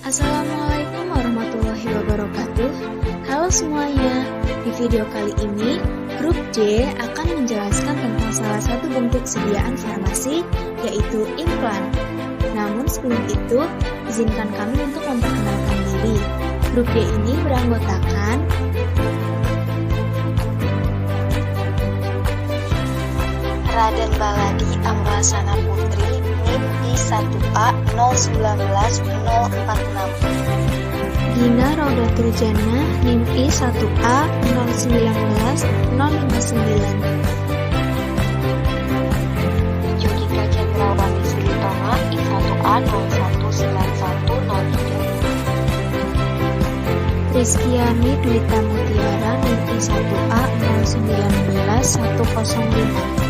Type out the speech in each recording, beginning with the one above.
Assalamualaikum warahmatullahi wabarakatuh. Halo semuanya, di video kali ini Grup D akan menjelaskan tentang salah satu bentuk sediaan farmasi, yaitu implan. Namun sebelum itu, izinkan kami untuk memperkenalkan diri. Grup D ini beranggotakan Raden Baladi Amrasana Putri, NIM I1A 019046. Gina Raudatul Jannah, NIM I1A 019-059. Judika Cendrawati Silitona I1A 019103. Rizkyani Dwita Mutiara, NIM I1A 019-105.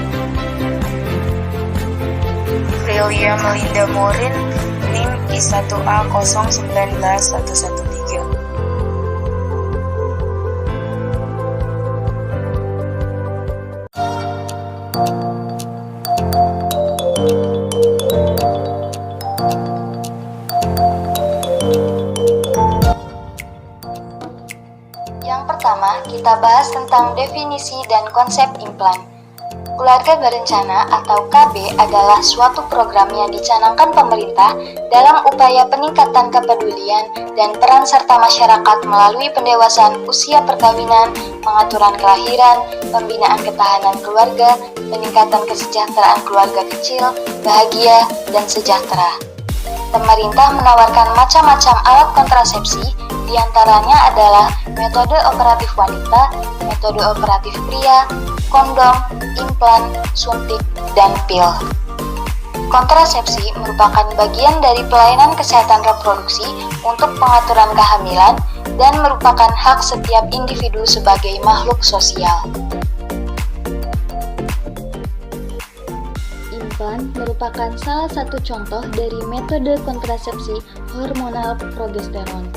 Prilia Melinda Morin, NIM I1A 019113. Yang pertama, kita bahas tentang definisi dan konsep implan. Keluarga Berencana atau KB adalah suatu program yang dicanangkan pemerintah dalam upaya peningkatan kepedulian dan peran serta masyarakat melalui pendewasaan usia perkawinan, pengaturan kelahiran, pembinaan ketahanan keluarga, peningkatan kesejahteraan keluarga kecil, bahagia, dan sejahtera. Pemerintah menawarkan macam-macam alat kontrasepsi, diantaranya adalah metode operatif wanita, metode operatif pria, kondom, implan, suntik, dan pil. Kontrasepsi merupakan bagian dari pelayanan kesehatan reproduksi untuk pengaturan kehamilan dan merupakan hak setiap individu sebagai makhluk sosial. Implan merupakan salah satu contoh dari metode kontrasepsi hormonal progesteron.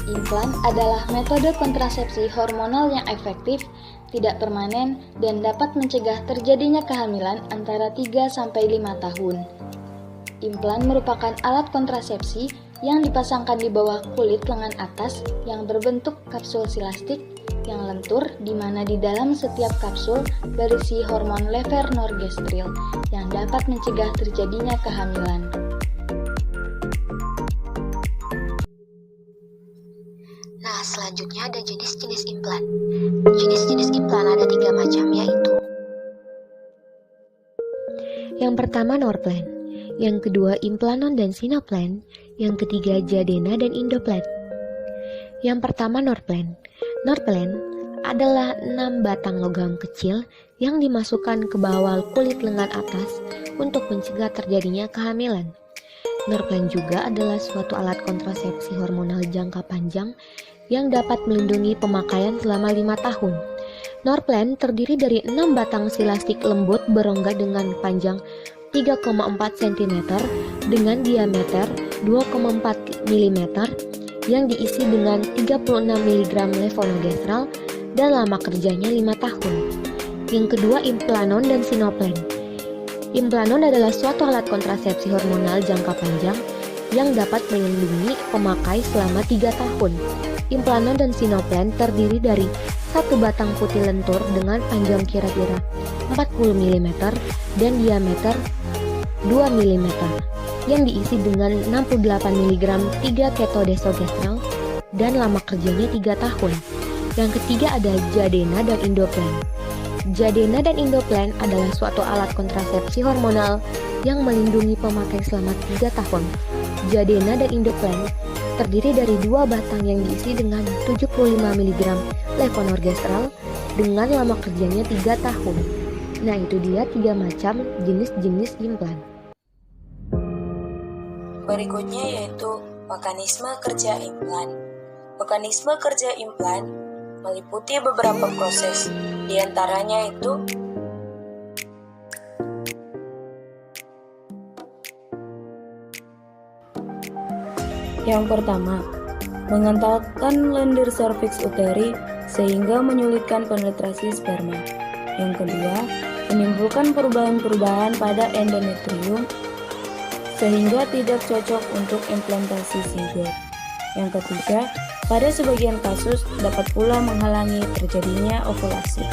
Implan adalah metode kontrasepsi hormonal yang efektif, tidak permanen, dan dapat mencegah terjadinya kehamilan antara 3-5 tahun. Implan merupakan alat kontrasepsi yang dipasangkan di bawah kulit lengan atas yang berbentuk kapsul silastik yang lentur, di mana di dalam setiap kapsul berisi hormon levonorgestrel yang dapat mencegah terjadinya kehamilan. Nah, selanjutnya ada jenis-jenis implan. Jenis-jenis implan ada 3 macam, yaitu yang pertama Norplan, yang kedua Implanon dan Sinoplan, yang ketiga Jadena dan Indoplan. Yang pertama Norplan. Norplan adalah 6 batang logam kecil yang dimasukkan ke bawah kulit lengan atas untuk mencegah terjadinya kehamilan. Norplan juga adalah suatu alat kontrasepsi hormonal jangka panjang yang dapat melindungi pemakaian selama 5 tahun. Norplan terdiri dari 6 batang silastik lembut berongga dengan panjang 3,4 cm dengan diameter 2,4 mm yang diisi dengan 36 mg levonorgestrel dan lama kerjanya 5 tahun. Yang kedua Implanon dan Sinoplan. Implanon adalah suatu alat kontrasepsi hormonal jangka panjang yang dapat melindungi pemakai selama 3 tahun. Implanon dan Sinoplan terdiri dari satu batang putih lentur dengan panjang kira-kira 40 mm dan diameter 2 mm yang diisi dengan 68 mg 3 ketodesogestrel dan lama kerjanya 3 tahun. Yang ketiga ada Jadena dan Indoplan. Jadena dan Indoplan adalah suatu alat kontrasepsi hormonal yang melindungi pemakai selama 3 tahun. Jadena dan Indoplan terdiri dari 2 batang yang diisi dengan 75 mg levonorgestrel dengan lama kerjanya 3 tahun. Nah, itu dia 3 macam jenis-jenis implan. Berikutnya yaitu mekanisme kerja implan. Mekanisme kerja implan meliputi beberapa proses, diantaranya itu yang pertama, mengentalkan lendir serviks uteri sehingga menyulitkan penetrasi sperma. Yang kedua, menimbulkan perubahan-perubahan pada endometrium sehingga tidak cocok untuk implantasi zigot. Yang ketiga, pada sebagian kasus dapat pula menghalangi terjadinya ovulasi.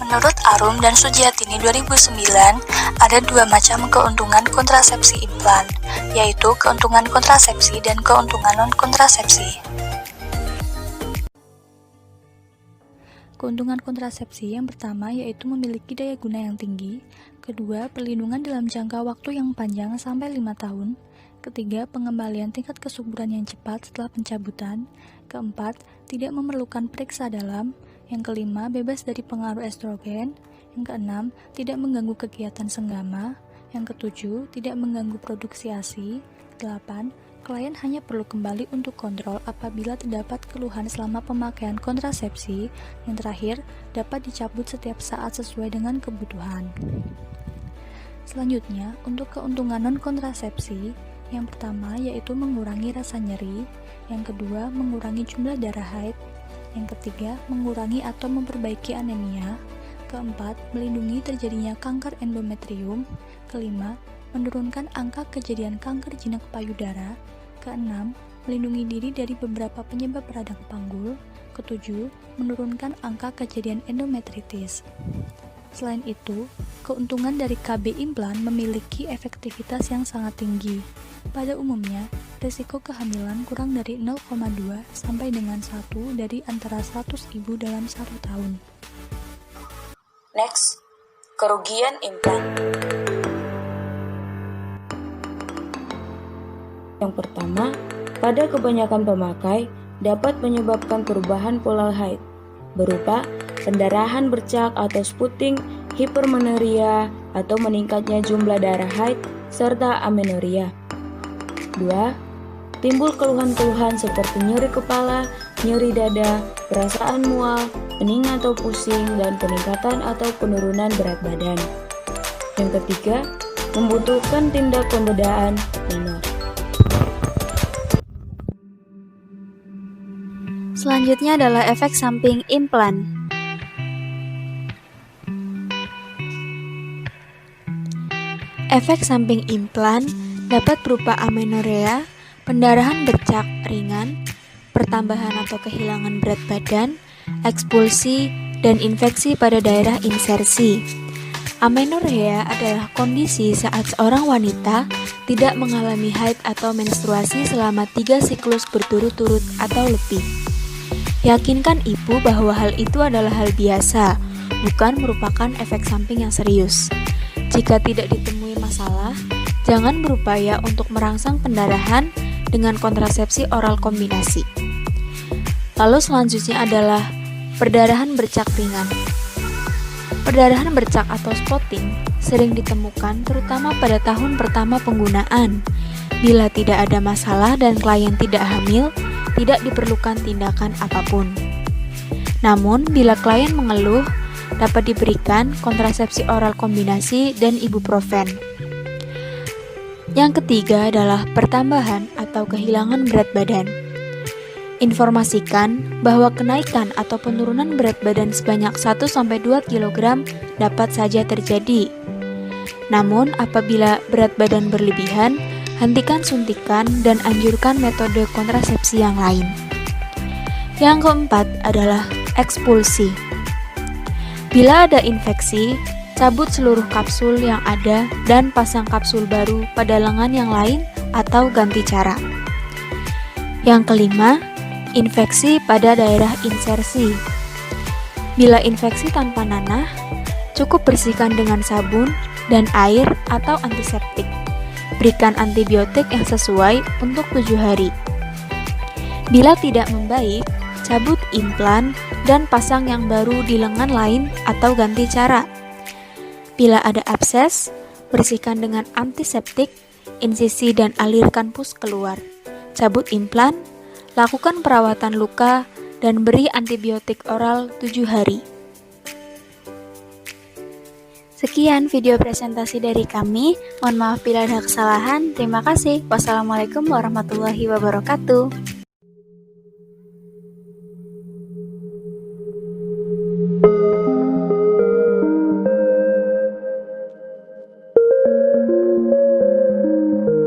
Menurut Arum dan Sujiatini 2009, ada dua macam keuntungan kontrasepsi implan, yaitu keuntungan kontrasepsi dan keuntungan non-kontrasepsi. Keuntungan kontrasepsi yang pertama yaitu memiliki daya guna yang tinggi, kedua, perlindungan dalam jangka waktu yang panjang sampai 5 tahun, ketiga, pengembalian tingkat kesuburan yang cepat setelah pencabutan, keempat, tidak memerlukan periksa dalam, yang kelima, bebas dari pengaruh estrogen, yang keenam, tidak mengganggu kegiatan senggama, yang ketujuh, tidak mengganggu produksi ASI, 8, klien hanya perlu kembali untuk kontrol apabila terdapat keluhan selama pemakaian kontrasepsi, yang terakhir, dapat dicabut setiap saat sesuai dengan kebutuhan. Selanjutnya, untuk keuntungan non-kontrasepsi, yang pertama yaitu mengurangi rasa nyeri, yang kedua mengurangi jumlah darah haid, yang ketiga mengurangi atau memperbaiki anemia, keempat melindungi terjadinya kanker endometrium, kelima menurunkan angka kejadian kanker jinak payudara, keenam melindungi diri dari beberapa penyebab radang panggul, ketujuh menurunkan angka kejadian endometritis. Selain itu, keuntungan dari KB implan memiliki efektivitas yang sangat tinggi. Pada umumnya, risiko kehamilan kurang dari 0,2 sampai dengan 1 dari antara 100 ibu dalam 1 tahun. Next, kerugian implan. Yang pertama, pada kebanyakan pemakai dapat menyebabkan perubahan pola haid berupa pendarahan bercak atau spotting, hipermenorrhea atau meningkatnya jumlah darah haid serta amenorrhea. 2. Timbul keluhan-keluhan seperti nyeri kepala, nyeri dada, perasaan mual, pening atau pusing, dan peningkatan atau penurunan berat badan. Yang ketiga, membutuhkan tindak pembedaan minor. Selanjutnya adalah efek samping implan. Efek samping implan dapat berupa amenorrhea, pendarahan bercak ringan, pertambahan atau kehilangan berat badan, ekspulsi, dan infeksi pada daerah insersi. Amenorrhea adalah kondisi saat seorang wanita tidak mengalami haid atau menstruasi selama 3 siklus berturut-turut atau lebih. Yakinkan ibu bahwa hal itu adalah hal biasa, bukan merupakan efek samping yang serius. Jika tidak ditemui masalah, jangan berupaya untuk merangsang pendarahan dengan kontrasepsi oral kombinasi. Lalu selanjutnya adalah perdarahan bercak ringan. Perdarahan bercak atau spotting sering ditemukan terutama pada tahun pertama penggunaan. Bila tidak ada masalah dan klien tidak hamil, tidak diperlukan tindakan apapun. Namun, bila klien mengeluh, dapat diberikan kontrasepsi oral kombinasi dan ibuprofen. Yang ketiga adalah pertambahan atau kehilangan berat badan. Informasikan bahwa kenaikan atau penurunan berat badan sebanyak 1-2 kg dapat saja terjadi. Namun, apabila berat badan berlebihan, hentikan suntikan dan anjurkan metode kontrasepsi yang lain. Yang keempat adalah ekspulsi. Bila ada infeksi, cabut seluruh kapsul yang ada dan pasang kapsul baru pada lengan yang lain atau ganti cara. Yang kelima, infeksi pada daerah insersi. Bila infeksi tanpa nanah, cukup bersihkan dengan sabun dan air atau antiseptik. Berikan antibiotik yang sesuai untuk 7 hari. Bila tidak membaik, cabut implan dan pasang yang baru di lengan lain atau ganti cara. Bila ada abses, bersihkan dengan antiseptik, insisi dan alirkan pus keluar. Cabut implan, lakukan perawatan luka, dan beri antibiotik oral 7 hari. Sekian video presentasi dari kami. Mohon maaf bila ada kesalahan. Terima kasih. Wassalamualaikum warahmatullahi wabarakatuh.